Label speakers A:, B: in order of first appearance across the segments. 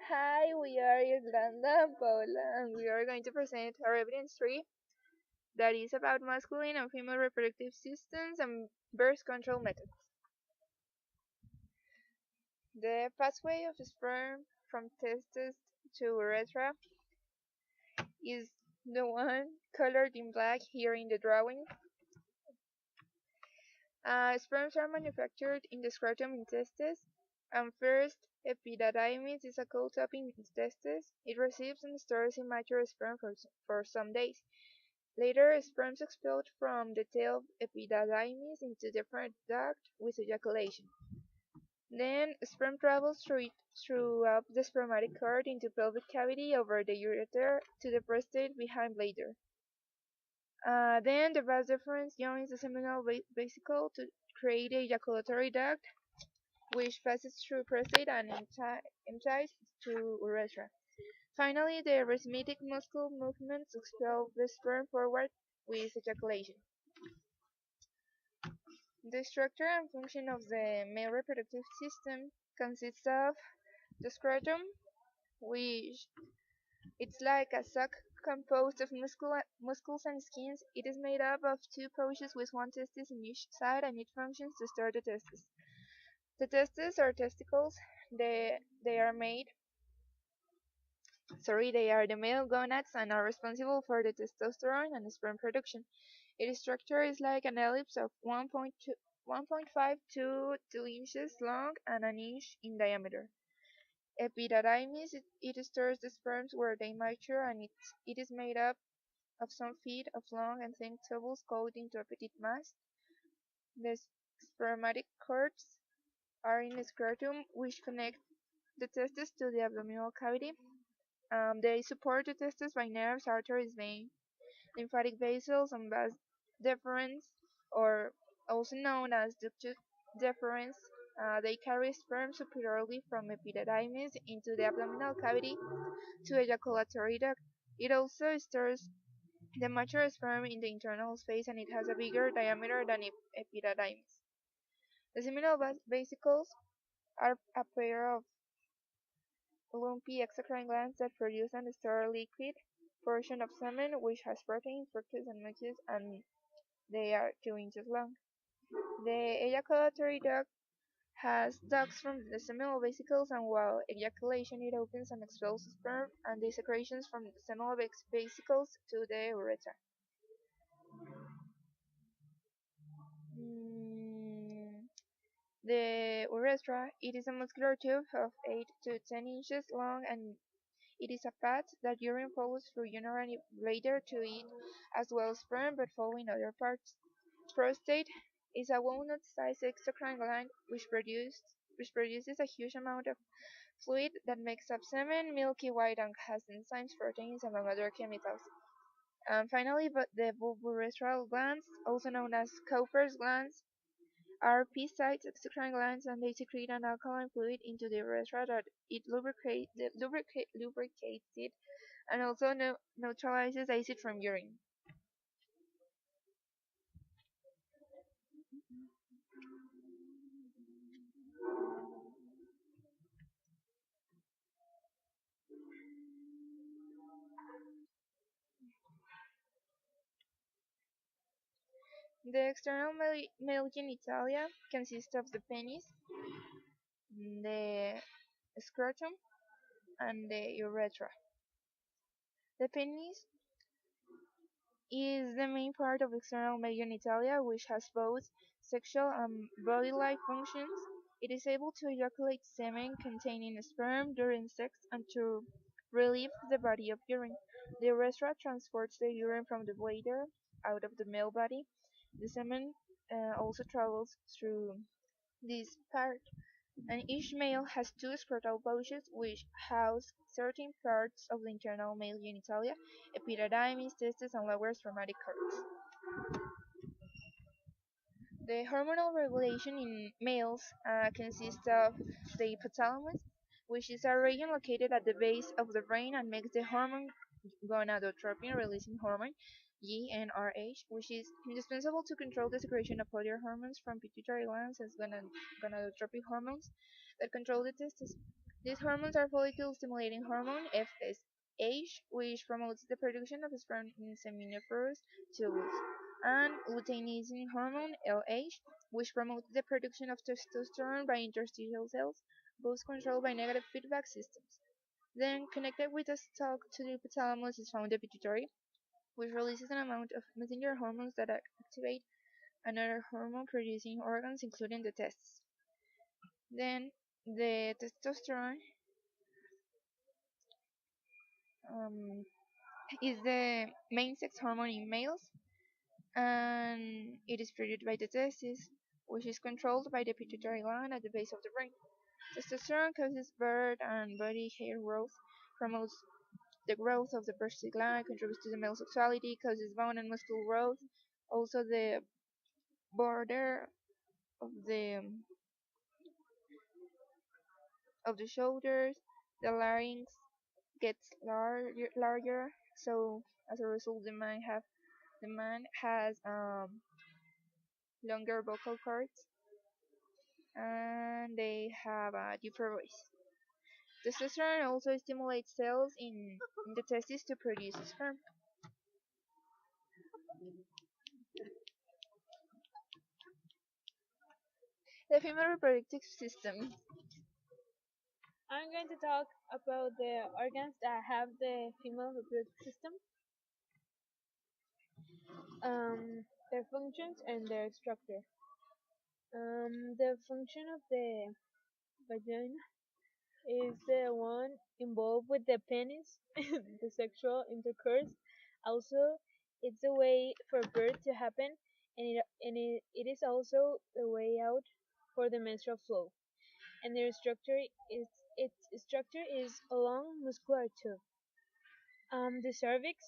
A: Hi, we are Irlanda and Paola, and we are going to present our evidence 3 that is about masculine and female reproductive systems and birth control methods. The pathway of sperm from testes to urethra is the one colored in black here in the drawing. Sperms are manufactured in the scrotum in testes, and first, epididymis is a cold topping in testes. It receives and stores immature sperm for some days. Later, sperms explode from the tail of epididymis into the different duct with ejaculation. Then, sperm travels throughout the spermatic cord into pelvic cavity over the ureter to the prostate behind bladder. Then, the vas deferens joins the seminal vesicle to create a ejaculatory duct, which passes through prostate and empties to urethra. Finally, the rhythmic muscle movements expel the sperm forward with ejaculation. The structure and function of the male reproductive system consists of the scrotum, which it's like a sac composed of muscles and skins. It is made up of two pouches with one testis in each side, and it functions to store the testes. The testes or testicles, they are made they are the male gonads and are responsible for the testosterone and sperm production. Its structure is like an ellipse of 1.5 to 2 inches long and an inch in diameter. Epididymis, it stores the sperms where they mature, and it is made up of some feet of long and thin tubules coated into a petite mass. The spermatic cords are in the scrotum, which connect the testes to the abdominal cavity. They support the testes by nerves, arteries, veins, lymphatic vessels, and vas deferens, or also known as ductus deferens. They carry sperm superiorly from epididymis into the abdominal cavity to ejaculatory duct. It also stores the mature sperm in the internal space, and it has a bigger diameter than epididymis. The seminal vesicles are a pair of lumpy exocrine glands that produce and store a liquid portion of semen which has proteins, fructose, and mucus, and they are 2 inches long. The ejaculatory duct has ducts from the seminal vesicles, and while ejaculation it opens and expels sperm and the secretions from the seminal vesicles to the urethra. Mm, the urethra, it is a muscular tube of 8 to 10 inches long, and it is a path that urine follows through urinary bladder to it, as well as sperm, but following other parts. Prostate is a walnut-sized exocrine gland which produces a huge amount of fluid that makes up semen, milky white, and has enzymes, proteins, among other chemicals. And finally, but the bulbourethral glands, also known as Cowper's glands, are pea-sized exocrine glands, and they secrete an alkaline fluid into the urethra that it lubricates it, and also neutralizes acid from urine. The external male genitalia consist of the penis, the scrotum, and the urethra. The penis is the main part of external male genitalia, which has both sexual and body-like functions. It is able to ejaculate semen containing sperm during sex and to relieve the body of urine. The urethra transports the urine from the bladder out of the male body. The semen also travels through this part, and each male has two scrotal pouches which house certain parts of the internal male genitalia, epididymis, testes, and lower spermatic cords. The hormonal regulation in males consists of the hypothalamus, which is a region located at the base of the brain and makes the hormone gonadotropin releasing hormone. GnRH, which is indispensable to control the secretion of other hormones from pituitary glands as gonadotropic hormones that control the testes. These hormones are follicle-stimulating hormone (FSH), which promotes the production of sperm in seminiferous tubules, and luteinizing hormone (LH), which promotes the production of testosterone by interstitial cells, both controlled by negative feedback systems. Then, connected with a stalk to the hypothalamus is found the pituitary, which releases an amount of messenger hormones that activate another hormone-producing organs, including the testes. Then, the testosterone um, is the main sex hormone in males, and it is produced by the testes, which is controlled by the pituitary gland at the base of the brain. Testosterone causes beard and body hair growth, promotes the growth of the prostate gland, contributes to the male sexuality, causes bone and muscle growth. Also, the border of the shoulders, the larynx gets larger. So as a result, the man has longer vocal cords, and they have a deeper voice. Testosterone also stimulates cells in the testes to produce sperm. The female reproductive system.
B: I'm going to talk about the organs that have the female reproductive system, their functions, and their structure. The function of the vagina is the one involved with the penis, the sexual intercourse. Also, it's the way for birth to happen, and it is also the way out for the menstrual flow. And their structure is its structure is a long muscular tube. The cervix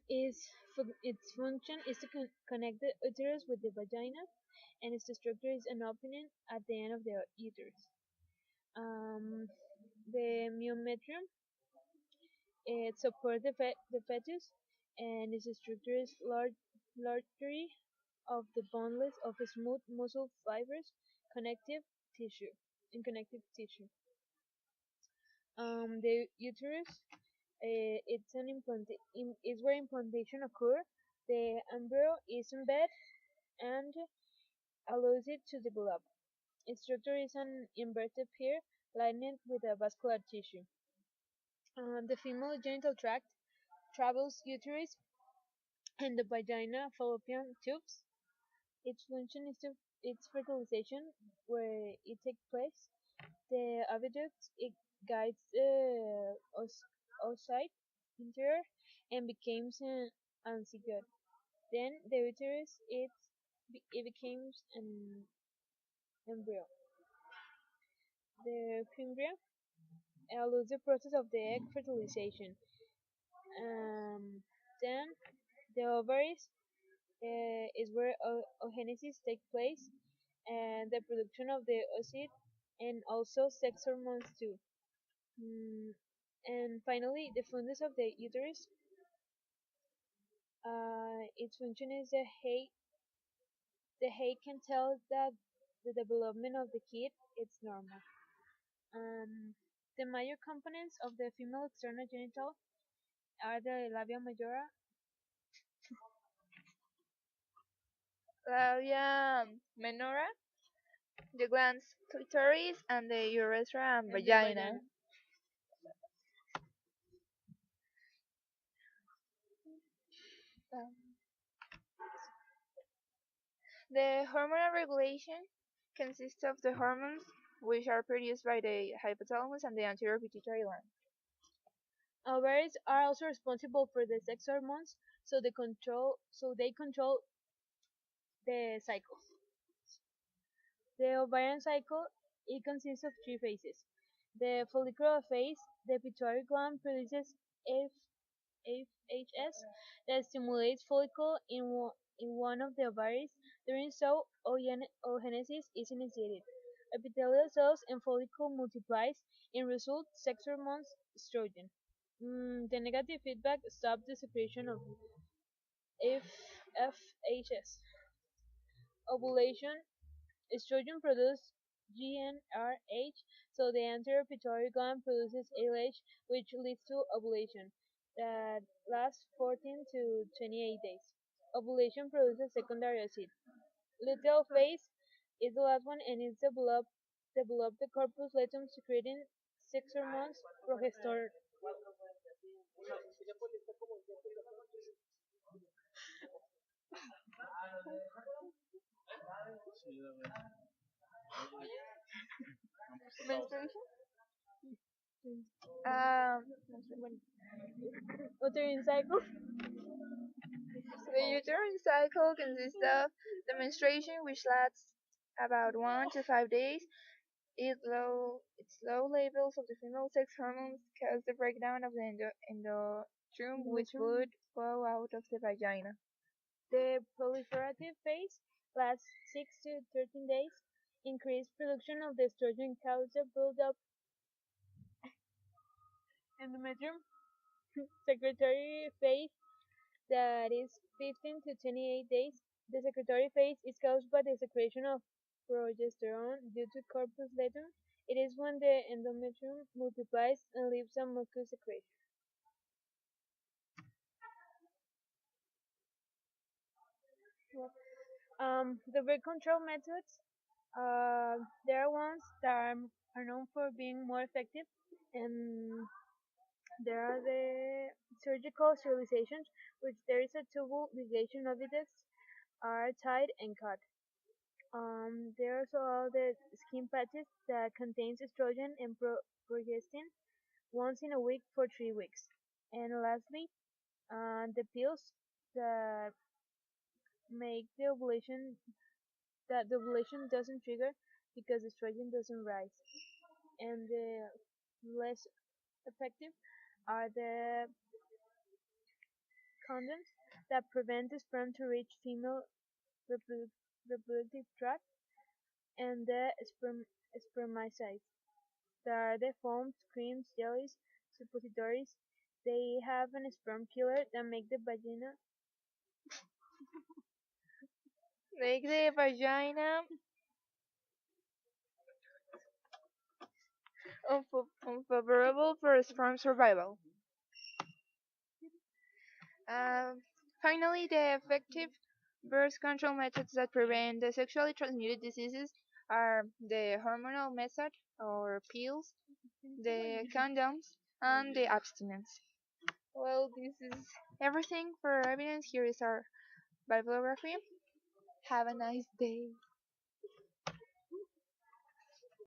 B: its function is to connect the uterus with the vagina, and its structure is an opening at the end of the uterus. Um, the myometrium it supports the fetus, and its structure is largely of the boneless of smooth muscle fibers, connective tissue, in connective tissue. The uterus is where implantation occur. The embryo is in bed and allows it to develop. Its structure is an inverted pear lined with a vascular tissue. The female genital tract travels uterus and the vagina fallopian tubes. Its function is to its fertilization where it takes place. The oviduct it guides the oocyte interior and becomes an zygote. Then the uterus it becomes an embryo. The fimbria allows the process of the egg fertilization. Um, then the ovaries is where oogenesis takes place and the production of the oocyte and also sex hormones too. Mm, and finally, the fundus of the uterus, its function is the hay can tell that the development of the kid is normal. Um, the major components of the female external genital are the labia majora,
A: Labia minora, the glands clitoris, and the urethra and
B: and the
A: vagina.
B: vagina.
A: Um, The hormonal regulation consists of the hormones which are produced by the hypothalamus and the anterior pituitary gland.
B: Ovaries are also responsible for the sex hormones, so they control the cycle. The ovarian cycle it consists of three phases. The follicular phase, the pituitary gland produces F, FHS that stimulates follicle in one of the ovaries. During so, oogenesis is initiated. Epithelial cells and follicle multiplies, and result sex hormones estrogen. The negative feedback stops the secretion of If FHS. Ovulation. Estrogen produces GnRH, so the anterior pituitary gland produces LH, which leads to ovulation that lasts 14 to 28 days. Ovulation produces secondary acid. Luteal phase is the last one and it's develop the corpus luteum secreting sex hormones, progesterone.
A: Menstruation.
B: Bueno, uterine cycle.
A: The uterine cycle consists of the menstruation, which lasts about 1 to 5 days. Its low levels of the female sex hormones cause the breakdown of the endometrium, which
B: Endometrium.
A: would flow out of the vagina.
B: The proliferative phase lasts 6 to 13 days. Increased production of the estrogen causes the buildup endometrium. Secretory phase that is 15 to 28 days. The secretory phase is caused by the secretion of progesterone due to corpus luteum. It is when the endometrium multiplies and leaves a mucus secretion. The birth control methods, there are ones that are known for being more effective, and there are the surgical sterilizations, which there is a tubal ligation of the discs are tied and cut. There are also the skin patches that contains estrogen and progestin once in a week for 3 weeks. And lastly, the pills that make the ovulation doesn't trigger because estrogen doesn't rise. And the less effective are the condoms that prevent the sperm to reach female reproductive tract, and the spermicides that are the foams, creams, jellies, suppositories. They have an sperm killer that make the vagina
A: Make the vagina unfavorable for sperm survival. Um, Finally, the effective birth control methods that prevent the sexually transmitted diseases are the hormonal method or pills, the condoms, and the abstinence. Well, this is everything for evidence. Here is our bibliography. Have a nice day.